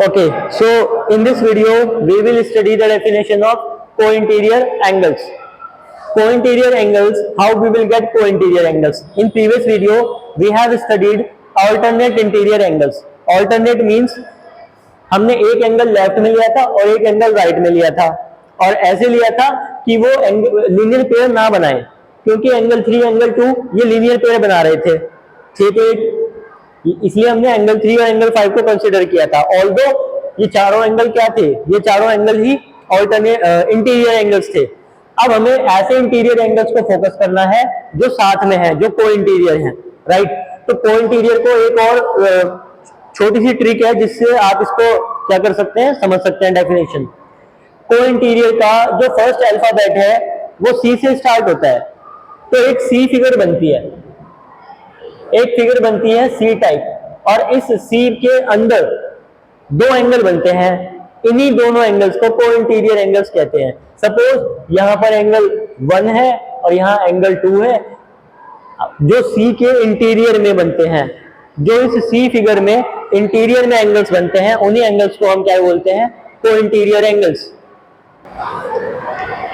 Okay, so in this video we will study the definition of co-interior angles. Co-interior angles, how we will get co-interior angles. In previous video we have studied alternate interior angles. Alternate means हमने एक angle left में लिया था और एक angle right में लिया था, और ऐसे लिया था कि वो लीनियर पेयर ना बनाए, क्योंकि एंगल 3 एंगल 2 ये लीनियर पेयर बना रहे थे, ठीक है, इसलिए हमने एंगल 3 और एंगल 5 को कंसीडर किया था। ऑल्दो ये चारों एंगल क्या थे, ये चारों एंगल ही ऑल्टरनेट इंटीरियर एंगल्स थे। अब हमें ऐसे इंटीरियर एंगल्स को फोकस करना है जो साथ में है, जो को इंटीरियर है, राइट। तो को इंटीरियर को एक और छोटी सी ट्रिक है जिससे आप इसको क्या कर सकते हैं, समझ सकते हैं डेफिनेशन। को इंटीरियर का जो फर्स्ट अल्फाबेट है वो सी से स्टार्ट होता है, तो एक सी फिगर बनती है, एक फिगर बनती है सी टाइप, और इस सी के अंदर दो एंगल बनते हैं। इन्हीं दोनों एंगल्स को को इंटीरियर एंगल्स कहते हैं। सपोज यहां पर एंगल 1 है और यहां एंगल 2 है, जो सी के इंटीरियर में बनते हैं, जो इस सी फिगर में इंटीरियर में एंगल्स बनते हैं, उन्हीं एंगल्स को हम क्या बोलते हैं, को इंटीरियर एंगल्स।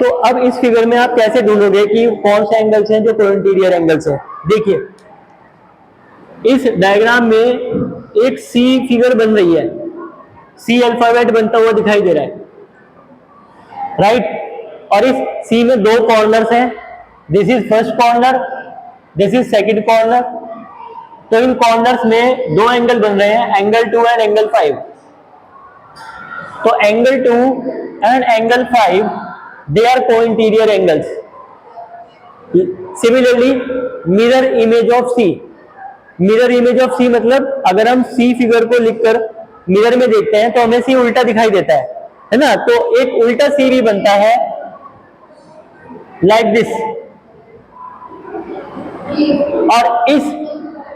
तो अब इस फिगर में आप कैसे ढूंढोगे कि कौन से एंगल्स हैं जो को इंटीरियर एंगल्स हैं। देखिए इस डायग्राम में एक सी फिगर बन रही है, सी अल्फाबेट बनता हुआ दिखाई दे रहा है, राइट। और इस सी में दो कॉर्नर्स हैं, this is first corner, this is second corner. तो इन कॉर्नर्स में दो एंगल बन रहे हैं, एंगल 2 एंड एंगल 5। तो angle 2 and angle 5 they are co interior angles. Similarly mirror image of C, mirror image of C मतलब अगर हम सी फिगर को लिखकर मिरर में देखते हैं तो हमें सी उल्टा दिखाई देता है ना। तो एक उल्टा सी भी बनता है लाइक दिस। और इस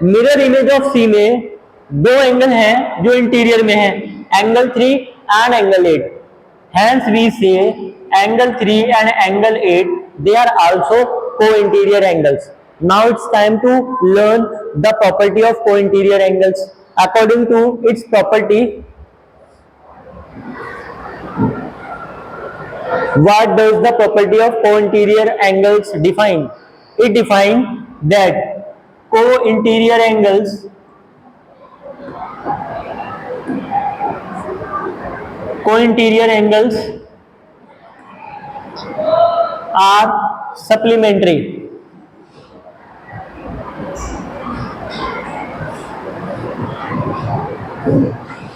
मिरर इमेज ऑफ सी में दो एंगल हैं जो इंटीरियर में हैं, angle 3 and angle 8। Hence we say angle 3 and angle 8 they are also co-interior angles. Now it's time to learn the property of co-interior angles. According to its property, what does the property of co-interior angles define? It defines that co-interior angles are supplementary.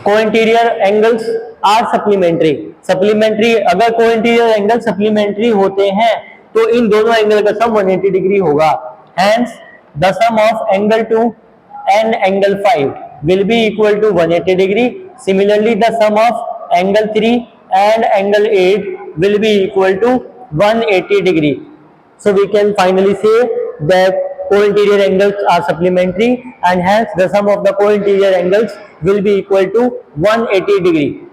Co-interior angles are supplementary. Supplementary, अगर co-interior angle supplementary होते हैं तो इन दोनों angle का सम 180 degree होगा। Hence the sum of angle 2 and angle 5 will be equal to 180 degree. Similarly, the sum of angle 3 and angle 8 will be equal to 180 degree. So we can finally say that co-interior angles are supplementary, and hence the sum of the co-interior angles will be equal to 180 degree.